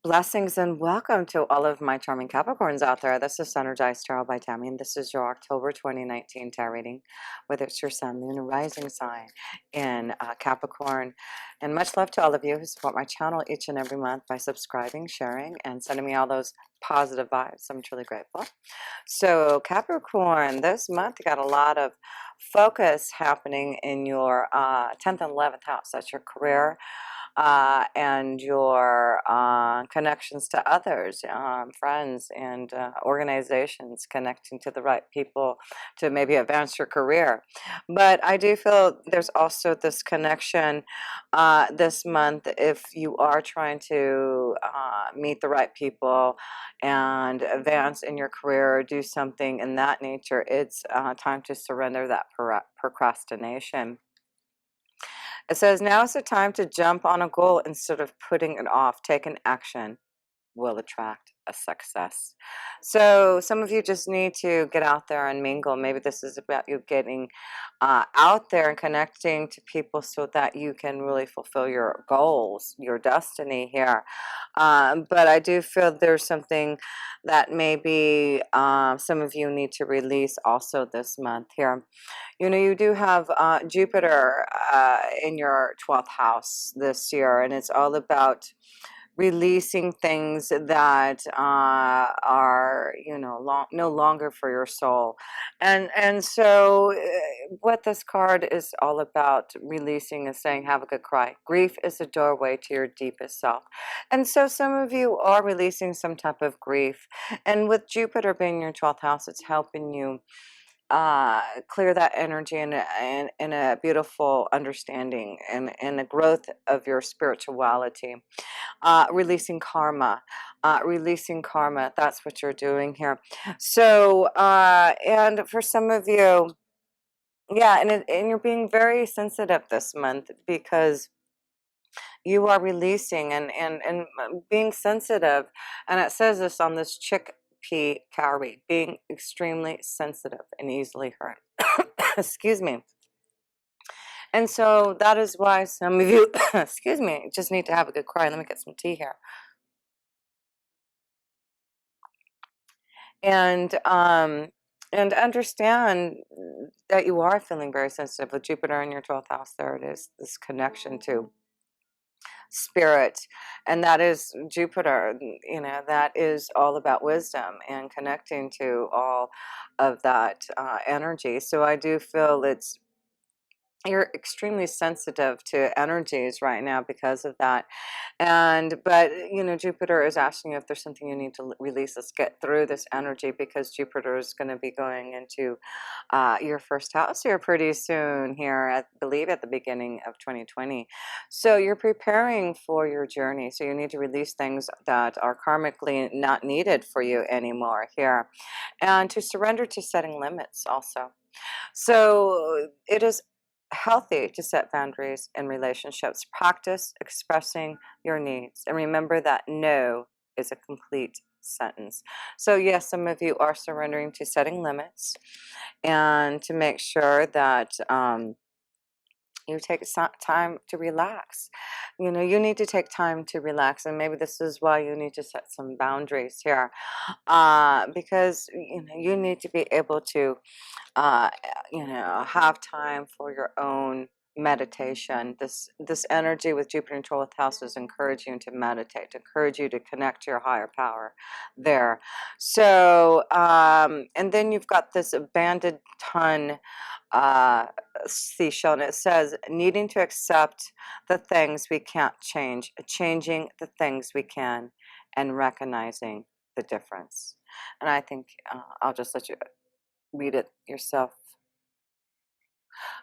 Blessings and welcome to all of my charming Capricorns out there. This is Energized Tarot by Tammy, and this is your October 2019 tarot reading, whether it's your sun, moon, or rising sign in Capricorn. And much love to all of you who support my channel each and every month by subscribing, sharing, and sending me all those positive vibes. I'm truly grateful. So Capricorn, this month you got a lot of focus happening in your 10th and 11th house. That's your career, and your connections to others, friends and organizations, connecting to the right people to maybe advance your career. But I do feel there's also this connection this month if you are trying to meet the right people and advance in your career or do something in that nature. It's time to surrender that procrastination. It says now is the time to jump on a goal instead of putting it off. Take an action will attract a success. So some of you just need to get out there and mingle. Maybe this is about you getting out there and connecting to people so that you can really fulfill your goals, your destiny here. But I do feel there's something that maybe some of you need to release also this month here. You know, you do have Jupiter in your 12th house this year, and it's all about releasing things that are, you know, no longer for your soul. And so what this card is all about releasing is saying, have a good cry. Grief is a doorway to your deepest self. And so some of you are releasing some type of grief. And with Jupiter being in your 12th house, it's helping you clear that energy in a beautiful understanding and a growth of your spirituality. Releasing karma, that's what you're doing here. So and for some of you, yeah, and you're being very sensitive this month because you are releasing and being sensitive. And it says this on this chickpea cowrie, being extremely sensitive and easily hurt. Excuse me. And so that is why some of you, excuse me, just need to have a good cry. Let me get some tea here. And understand that you are feeling very sensitive with Jupiter in your 12th house. There it is, this connection to spirit, and that is Jupiter. You know, that is all about wisdom and connecting to all of that energy. So I do feel you're extremely sensitive to energies right now because of that. And but you know, Jupiter is asking you if there's something you need to release. Let's get through this energy because Jupiter is going to be going into your first house here pretty soon here, I believe at the beginning of 2020. So you're preparing for your journey, so you need to release things that are karmically not needed for you anymore here, and to surrender to setting limits also. So it is healthy to set boundaries in relationships. Practice expressing your needs. And remember that no is a complete sentence. So yes, some of you are surrendering to setting limits and to make sure that you take time to relax. You know, you need to take time to relax, and maybe this is why you need to set some boundaries here, because you know you need to be able to uh, you know, have time for your own meditation. This energy with Jupiter in 12th house is encourage you to meditate, to encourage you to connect to your higher power there. So and then you've got this abandoned ton seashell, and it says needing to accept the things we can't change, changing the things we can, and recognizing the difference. And I think I'll just let you read it yourself.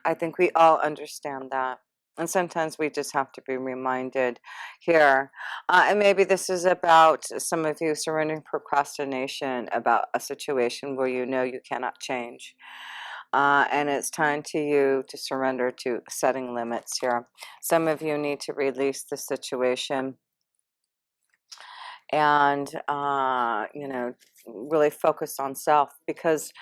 I think we all understand that. And sometimes we just have to be reminded here. And maybe this is about some of you surrendering procrastination about a situation where you know you cannot change. And it's time to you to surrender to setting limits here. Some of you need to release the situation and you know, really focused on self, because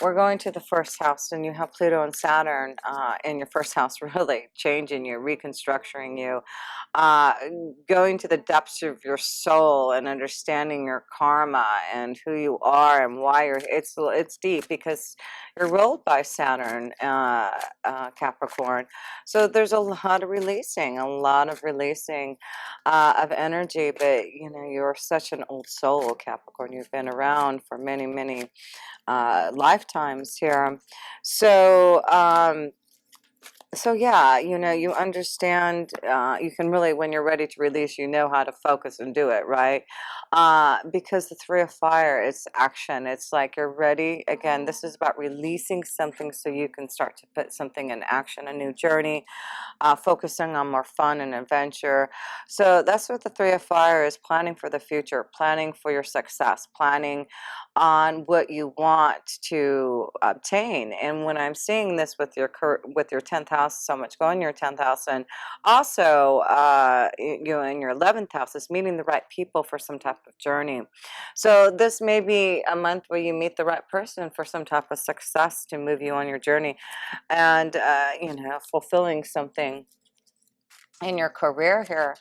we're going to the first house, and you have Pluto and Saturn in your first house, really changing you, reconstructing you, uh, going to the depths of your soul and understanding your karma and who you are and why you're. It's deep because you're ruled by Saturn, Capricorn. So there's a lot of releasing of energy. But you're such an old soul, Capricorn. You've been around for many, many lifetimes here. So, so yeah, you understand, you can really, when you're ready to release, how to focus and do it, right? Because the Three of Fire, it's action. It's like you're ready. Again, this is about releasing something so you can start to put something in action, a new journey, focusing on more fun and adventure. So that's what the Three of Fire is: planning for the future, planning for your success, planning on what you want to obtain. And when I'm seeing this with your 10th house, so much going in your 10th house, and also in your 11th house, is meeting the right people for some type of journey. So this may be a month where you meet the right person for some type of success to move you on your journey, and fulfilling something in your career here.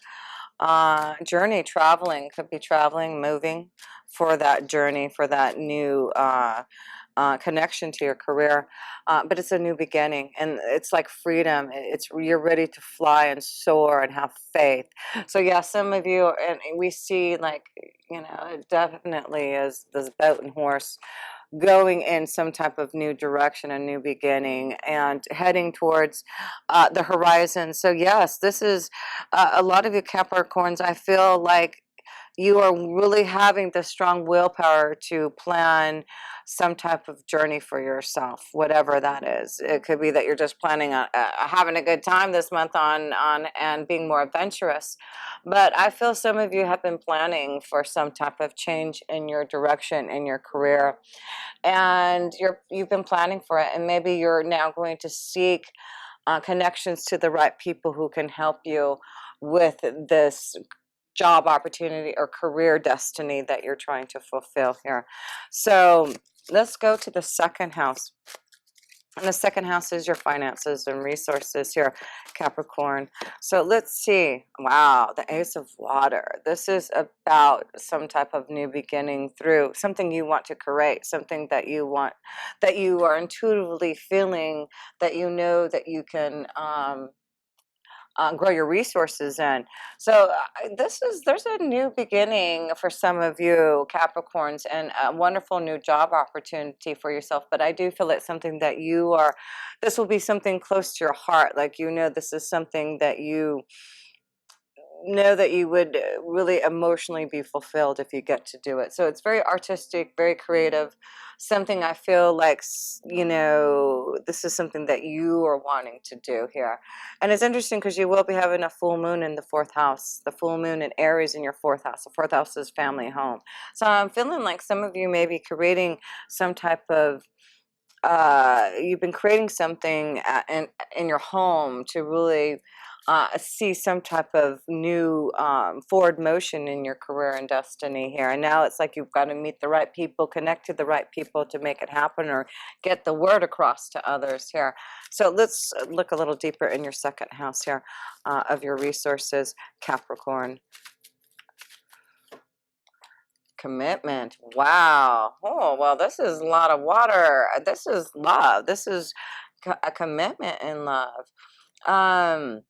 Journey, traveling, could be traveling, moving for that journey, for that new connection to your career. But it's a new beginning, and it's like freedom. You're ready to fly and soar and have faith. So yeah, some of you, and we see, like, it definitely is this boat and horse going in some type of new direction, a new beginning, and heading towards the horizon. So yes, this is a lot of you Capricorns. I feel like you are really having the strong willpower to plan some type of journey for yourself, whatever that is. It could be that you're just planning on having a good time this month on and being more adventurous. But I feel some of you have been planning for some type of change in your direction, in your career, and you've been planning for it, and maybe you're now going to seek connections to the right people who can help you with this job opportunity or career destiny that you're trying to fulfill here. So let's go to the second house. And the second house is your finances and resources here, Capricorn. So let's see. Wow, the Ace of Water. This is about some type of new beginning through something you want to create, something that you want, that you are intuitively feeling, that you know that you can grow your resources in. So there's a new beginning for some of you Capricorns, and a wonderful new job opportunity for yourself. But I do feel it's something that this will be something close to your heart. Like, this is something that you know that you would really emotionally be fulfilled if you get to do it. So it's very artistic, very creative, something I feel like, this is something that you are wanting to do here. And it's interesting because you will be having a full moon in the fourth house, the full moon in Aries in your fourth house. The fourth house is family, home. So I'm feeling like some of you may be creating some type of you've been creating something in your home to really see some type of new forward motion in your career and destiny here. And now it's like you've got to meet the right people, connect to the right people to make it happen, or get the word across to others here. So let's look a little deeper in your second house here of your resources, Capricorn. Commitment. Wow. Oh, well, this is a lot of water. This is love. This is a commitment in love. Um,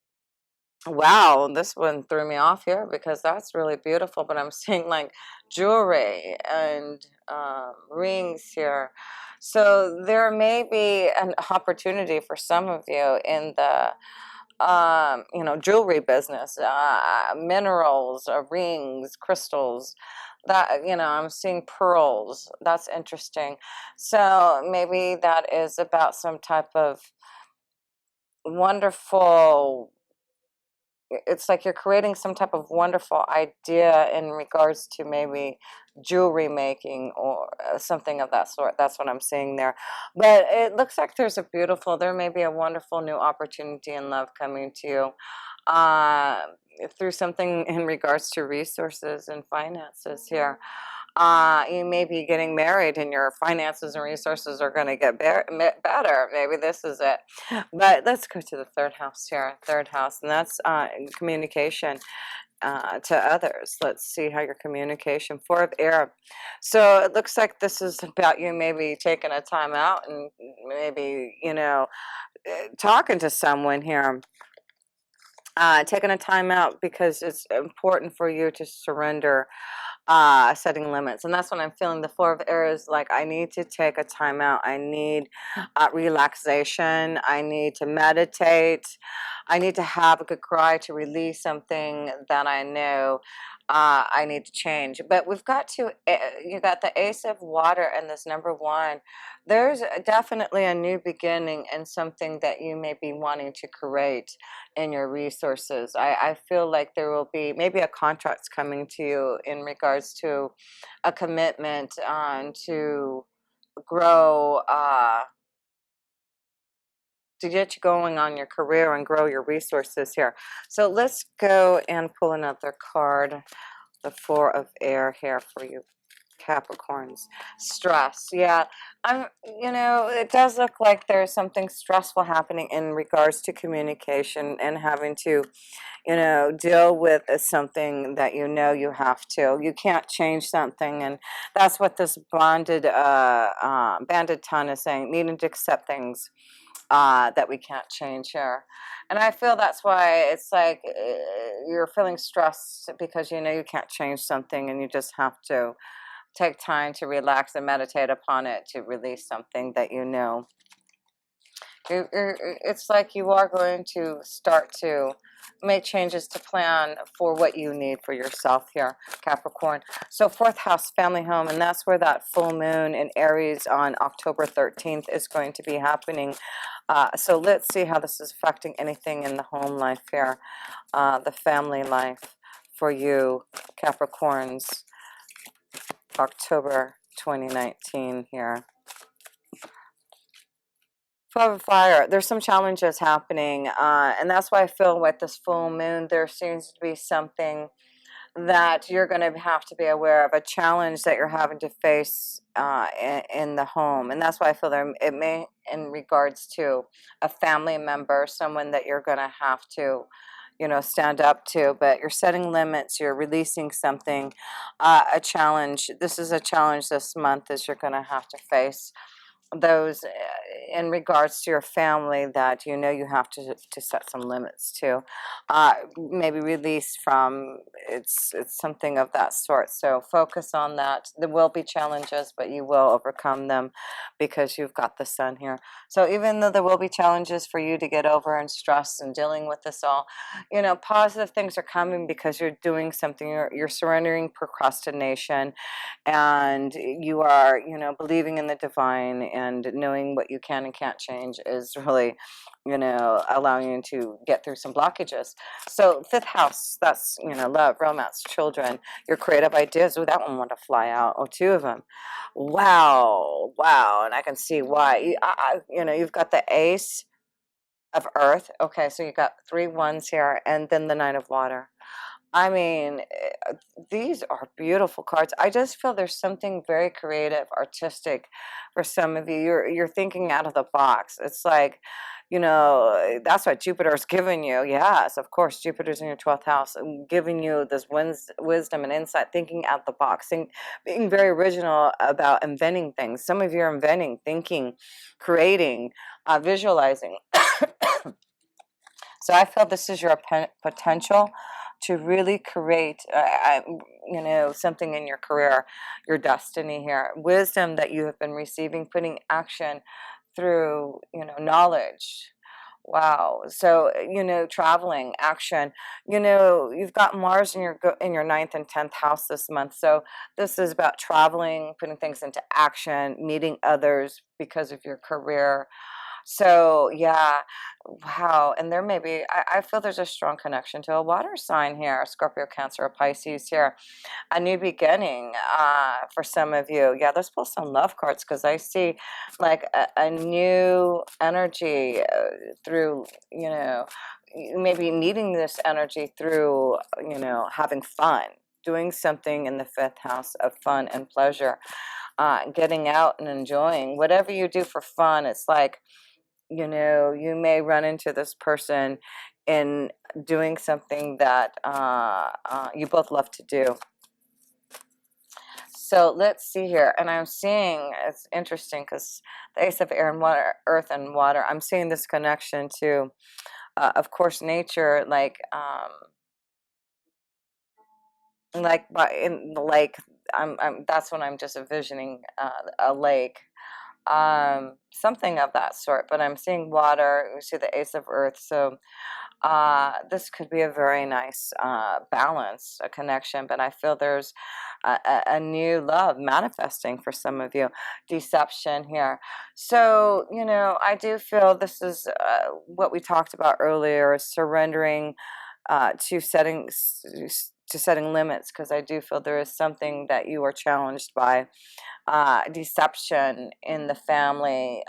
wow, this one threw me off here because that's really beautiful, but I'm seeing like jewelry and rings here. So there may be an opportunity for some of you in the jewelry business, minerals, rings, crystals, that, I'm seeing pearls. That's interesting. So maybe that is about some type of wonderful, it's like you're creating some type of wonderful idea in regards to maybe jewelry making or something of that sort. That's what I'm seeing there. But it looks like there may be a wonderful new opportunity in love coming to you uh, through something in regards to resources and finances here. You may be getting married and your finances and resources are going to get better. Maybe this is it. But let's go to the third house here, third house, and that's communication to others. Let's see how your communication. Four of air. So it looks like this is about you maybe taking a time out and maybe, talking to someone here. Taking a time out because it's important for you to surrender, setting limits. And that's what I'm feeling. The four of air is like, I need to take a time out. I need relaxation. I need to meditate. I need to have a good cry to release something that I know I need to change. But we've got to, you got the ace of water and this number one. There's definitely a new beginning and something that you may be wanting to create in your resources. I feel like there will be maybe a contract's coming to you in regards to a commitment to grow, to get you going on your career and grow your resources here. So let's go and pull another card, the four of air here for you. Capricorns. Stress. Yeah. It does look like there's something stressful happening in regards to communication and having to, deal with something that you have to. You can't change something, and that's what this banded ton is saying, needing to accept things that we can't change here. And I feel that's why it's like you're feeling stressed because you can't change something and you just have to take time to relax and meditate upon it to release something that it's like you are going to start to make changes to plan for what you need for yourself here, Capricorn. So fourth house, family home, and that's where that full moon in Aries on October 13th is going to be happening. So let's see how this is affecting anything in the home life here, the family life for you, Capricorns. October 2019 here. 12 of fire. There's some challenges happening, and that's why I feel with this full moon, there seems to be something that you're going to have to be aware of, a challenge that you're having to face in the home. And that's why I feel there it may, in regards to a family member, someone that you're going to have to stand up to, but you're setting limits, you're releasing something, a challenge. This is a challenge this month as you're going to have to face those in regards to your family that you have to set some limits to, maybe release from. It's something of that sort, so focus on that. There will be challenges, but you will overcome them because you've got the sun here. So even though there will be challenges for you to get over and stress and dealing with this all, positive things are coming because you're doing something. You're surrendering procrastination, and you are believing in the divine, and knowing what you can and can't change is really allowing you to get through some blockages. So fifth house, that's love, romance, children, your creative ideas. Oh, that one wanted to fly out. Oh, two of them. Wow, and I can see why. You've got the ace of earth. Okay, so you got 3 ones here, and then the nine of water. I mean, these are beautiful cards. I just feel there's something very creative, artistic for some of you. You're thinking out of the box. It's like, that's what Jupiter's giving you. Yes, of course, Jupiter's in your 12th house, giving you this wisdom and insight, thinking out the box, being very original about inventing things. Some of you are inventing, thinking, creating, visualizing. So I feel this is your potential to really create, something in your career, your destiny here. Wisdom that you have been receiving, putting action through, knowledge. Wow. So, traveling, action. You've got Mars in your ninth and 10th house this month. So this is about traveling, putting things into action, meeting others because of your career. So yeah, wow. And there may be, I feel there's a strong connection to a water sign here, Scorpio, Cancer, or Pisces here. A new beginning for some of you. Yeah, let's pull some love cards because I see like a new energy through, maybe needing this energy through, having fun. doing something in the 5th house of fun and pleasure, getting out and enjoying whatever you do for fun. It's like, you may run into this person in doing something that you both love to do. So let's see here. And I'm seeing, it's interesting because the Ace of Air and Water, Earth and Water, I'm seeing this connection to, of course, nature, like in the lake. That's when I'm just envisioning a lake, something of that sort. But I'm seeing water. We see the Ace of Earth. So this could be a very nice balance, a connection, but I feel there's a new love manifesting for some of you. Deception here. So, I do feel this is what we talked about earlier, is surrendering to setting limits, because I do feel there is something that you are challenged by, deception in the family,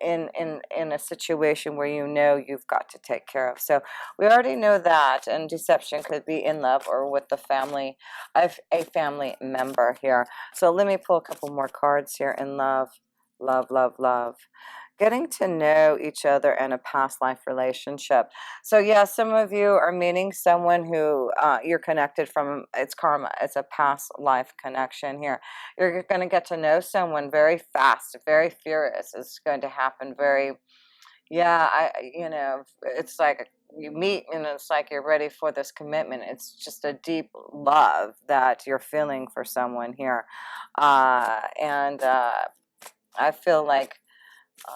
in a situation where you've got to take care of. So we already know that, and deception could be in love or with the family of a family member here. So let me pull a couple more cards here in love, love, love, love. Getting to know each other in a past life relationship. So yeah, some of you are meeting someone who you're connected from. It's karma. It's a past life connection here. You're going to get to know someone very fast, very furious. It's going to happen very, yeah, it's like you meet and it's like you're ready for this commitment. It's just a deep love that you're feeling for someone here. And I feel like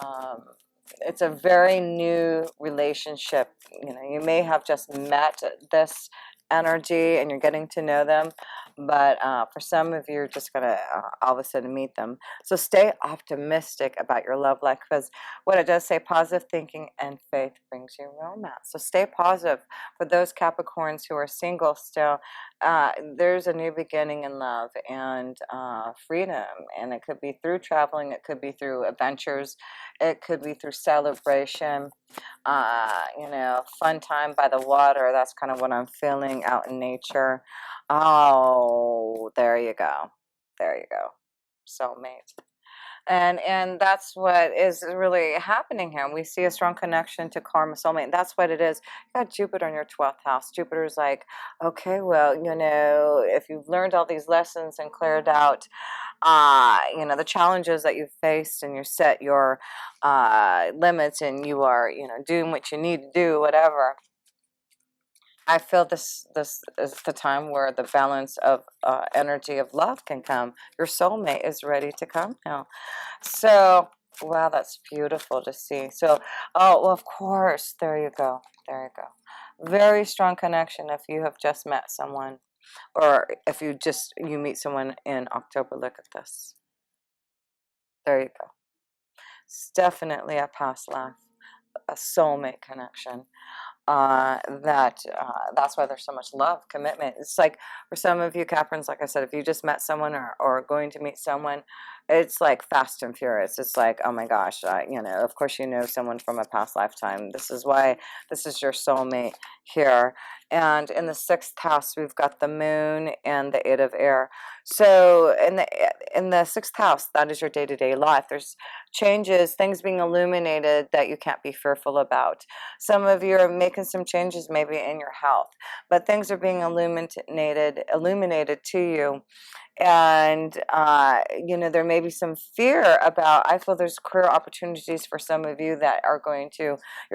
um, it's a very new relationship. You may have just met this energy and you're getting to know them, but for some of you, you're just going to all of a sudden meet them. So stay optimistic about your love life, because what it does say, positive thinking and faith brings you romance. So stay positive. For those Capricorns who are single still, there's a new beginning in love and freedom, and it could be through traveling, it could be through adventures, it could be through celebration, fun time by the water. That's kind of what I'm feeling out in nature. Oh, there you go. There you go. Soulmate. And that's what is really happening here. We see a strong connection to karma, soulmate. And that's what it is. You got Jupiter in your 12th house. Jupiter's like, okay, well, if you've learned all these lessons and cleared out the challenges that you've faced, and you set your limits, and you are, doing what you need to do, whatever. I feel this is the time where the balance of energy of love can come. Your soulmate is ready to come now. So, wow, that's beautiful to see. So, oh, well, of course, there you go. There you go. Very strong connection if you have just met someone, or if you meet someone in October. Look at this. There you go. It's definitely a past life, a soulmate connection. That's why there's so much love, commitment. It's like, for some of you Capricorns, like I said, if you just met someone, or going to meet someone, it's like fast and furious. It's like, oh my gosh, of course someone from a past lifetime. This is why this is your soulmate here. And in the 6th house, we've got the moon and the 8 of air. So in the 6th house, that is your day-to-day life. There's changes, things being illuminated that you can't be fearful about. Some of you are making some changes maybe in your health, but things are being illuminated to you. And there may be some fear about, I feel there's career opportunities for some of you that you're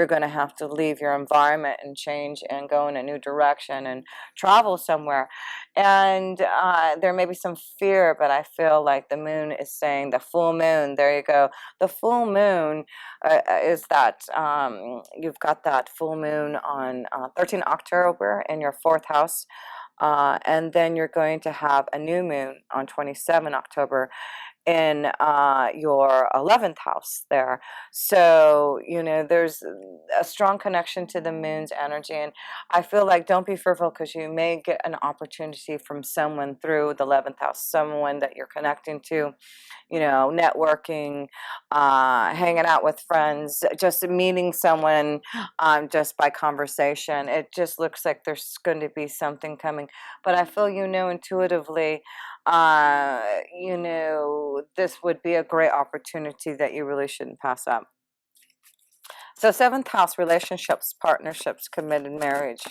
going to have to leave your environment and change and go in a new direction and travel somewhere. And there may be some fear, but I feel like the moon is saying, the full moon, there you go. The full moon is that you've got that full moon on 13 October in your 4th house. And then you're going to have a new moon on 27 October. in your 11th house there. So, there's a strong connection to the moon's energy. And I feel like don't be fearful, because you may get an opportunity from someone through the 11th house, someone that you're connecting to, networking, hanging out with friends, just meeting someone just by conversation. It just looks like there's going to be something coming. But I feel, intuitively, this would be a great opportunity that you really shouldn't pass up. So, seventh house, relationships, partnerships, committed marriage,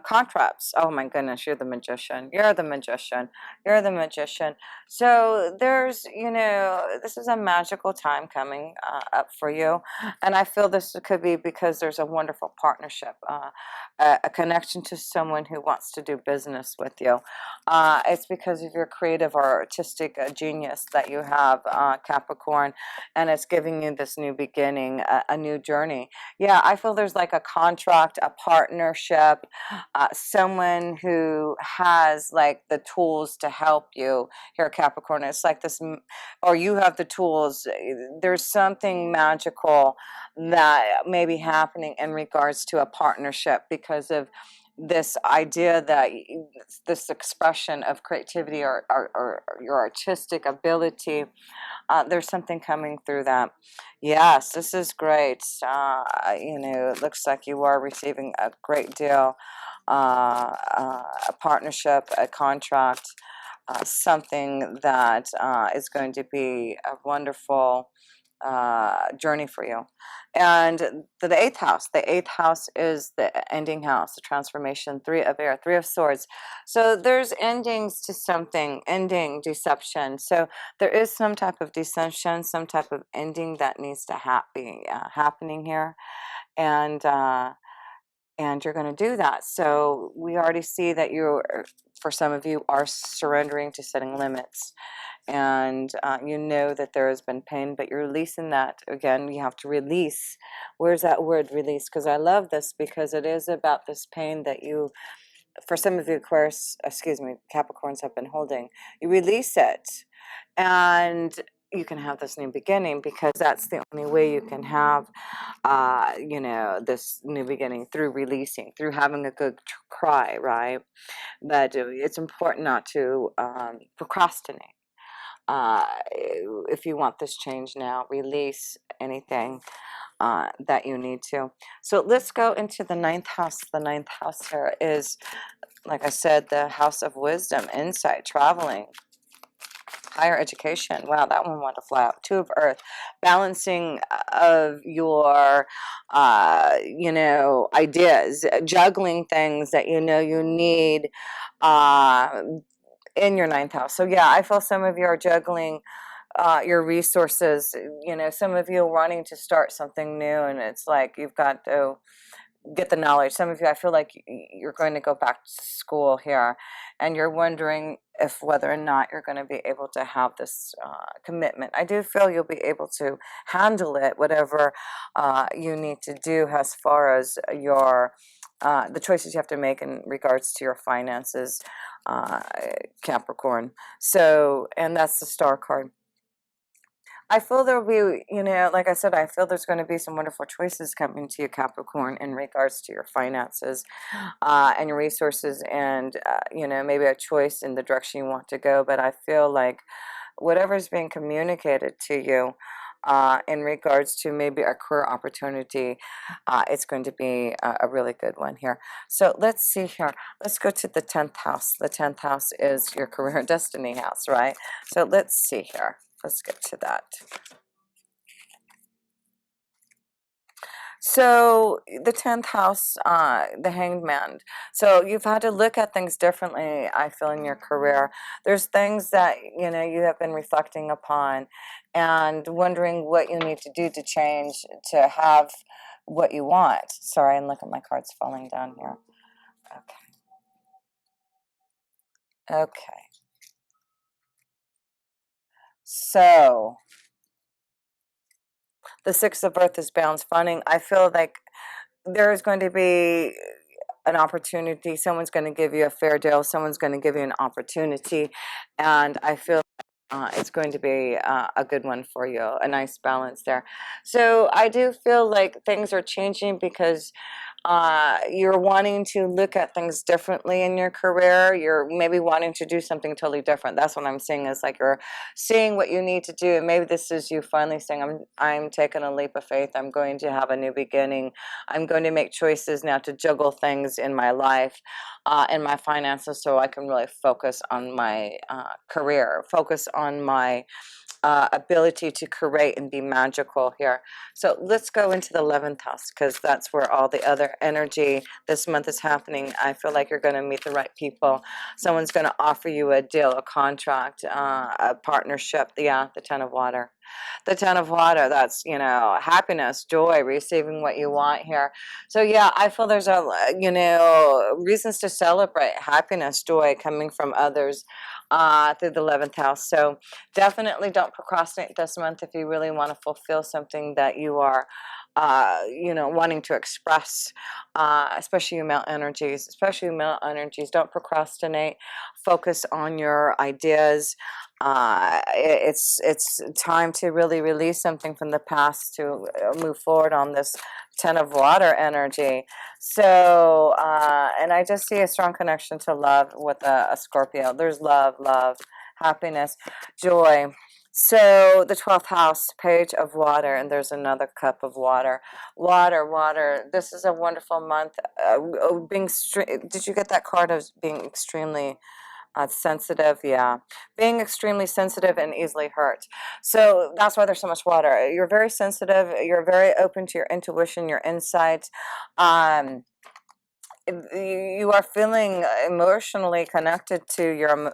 contracts. Oh my goodness, you're the magician. You're the magician. You're the magician. So there's, this is a magical time coming up for you. And I feel this could be because there's a wonderful partnership, a connection to someone who wants to do business with you. It's because of your creative or artistic genius that you have, Capricorn, and it's giving you this new beginning, a new journey. Yeah, I feel there's like a contract, a partnership, someone who has like the tools to help you here, Capricorn. It's like this, or you have the tools. There's something magical that may be happening in regards to a partnership because of this idea that this expression of creativity, or your artistic ability. There's something coming through that. Yes, this is great. It looks like you are receiving a great deal, a partnership, a contract, something that is going to be a wonderful journey for you. And the eighth house is the ending house, the transformation, three of air, three of swords. So there's endings to something, ending, deception. So there is some type of deception, some type of ending that needs to be happening here. And you're going to do that. So we already see that for some of you, are surrendering to setting limits. And you know that there has been pain, but you're releasing that. Again, you have to release. Where's that word, release? Because I love this, because it is about this pain that you, for some of you, Aquarius, excuse me, Capricorns have been holding. You release it, and you can have this new beginning, because that's the only way you can have this new beginning, through releasing, through having a good cry, right? But it's important not to procrastinate. If you want this change now, release anything that you need to. So let's go into the ninth house. The ninth house here is, like I said, the house of wisdom, insight, traveling, higher education. Wow, that one wanted to fly out. Two of earth, balancing of your, ideas, juggling things that you need in your ninth house. So yeah, I feel some of you are juggling your resources. Some of you are wanting to start something new, and it's like you've got to get the knowledge. Some of you, I feel like you're going to go back to school here, and you're wondering if whether or not you're going to be able to have this commitment. I do feel you'll be able to handle it, whatever you need to do as far as your the choices you have to make in regards to your finances, Capricorn. So, and that's the Star card. I feel there'll be, like I said, I feel there's going to be some wonderful choices coming to you, Capricorn, in regards to your finances and your resources, and, maybe a choice in the direction you want to go. But I feel like whatever is being communicated to you in regards to maybe a career opportunity, it's going to be a really good one here. So let's see here. Let's go to the 10th house. The 10th house is your career destiny house, right? So let's see here. Let's get to that. So the 10th house, the hanged man. So you've had to look at things differently, I feel, in your career. There's things that, you have been reflecting upon and wondering what you need to do to change to have what you want. Sorry, and look at my cards falling down here. Okay. Okay. So the Six of Earth is balance funding. I feel like there is going to be an opportunity. Someone's going to give you a fair deal. Someone's going to give you an opportunity. And I feel It's going to be a good one for you, a nice balance there. So I do feel like things are changing because you're wanting to look at things differently in your career. You're maybe wanting to do something totally different. That's what I'm seeing, is like you're seeing what you need to do. And maybe this is you finally saying, I'm taking a leap of faith. I'm going to have a new beginning. I'm going to make choices now to juggle things in my life, in my finances, so I can really focus on my career, focus on my ability to create and be magical here. So let's go into the 11th house, because that's where all the other energy this month is happening. I feel like you're going to meet the right people. Someone's going to offer you a deal, a contract, a partnership. Yeah, the 10 of water. The 10 of water, that's, happiness, joy, receiving what you want here. So yeah, I feel there's reasons to celebrate happiness, joy coming from others through the 11th house. So definitely don't procrastinate this month if you really want to fulfill something that you are wanting to express, especially male energies. Don't procrastinate. Focus on your ideas. It's time to really release something from the past to move forward on this 10 of water energy. So and I just see a strong connection to love with a Scorpio. There's love, happiness, joy. So the 12th house, page of water, and there's another cup of water. Water. This is a wonderful month. Did you get that card of being extremely sensitive? Yeah, being extremely sensitive and easily hurt. So that's why there's so much water. You're very sensitive. You're very open to your intuition, your insights. You are feeling emotionally connected to your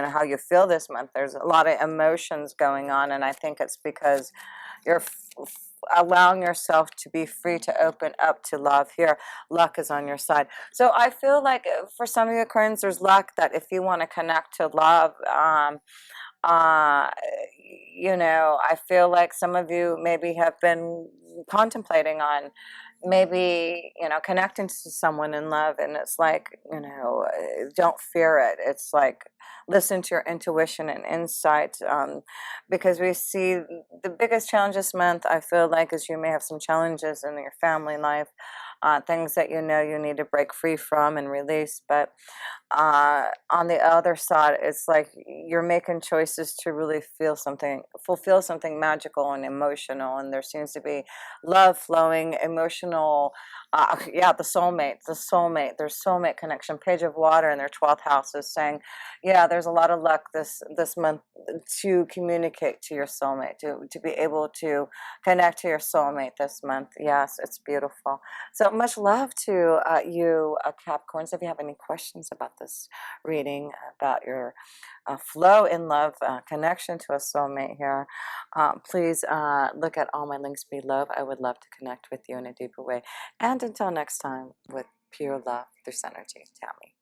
how you feel this month. There's a lot of emotions going on, and I think it's because you're allowing yourself to be free to open up to love here. Luck is on your side. So I feel like for some of your Aquarians, there's luck that if you want to connect to love, uh, I feel like some of you maybe have been contemplating on maybe, connecting to someone in love, and it's like, don't fear it. It's like, listen to your intuition and insight, because we see the biggest challenge this month, I feel like, is you may have some challenges in your family life, things that you need to break free from and release. But on the other side, it's like you're making choices to really fulfill something magical and emotional, and there seems to be love flowing, emotional. Yeah, the soulmate, there's soulmate connection. Page of water in their 12th house is saying, yeah, there's a lot of luck this month to communicate to your soulmate, to be able to connect to your soulmate this month. Yes, it's beautiful. So much love to you, Capricorns. If you have any questions about this reading, about your flow in love, connection to a soulmate here, please look at all my links below. I would love to connect with you in a deeper way. And until next time, with pure love through Synergy, Tammy.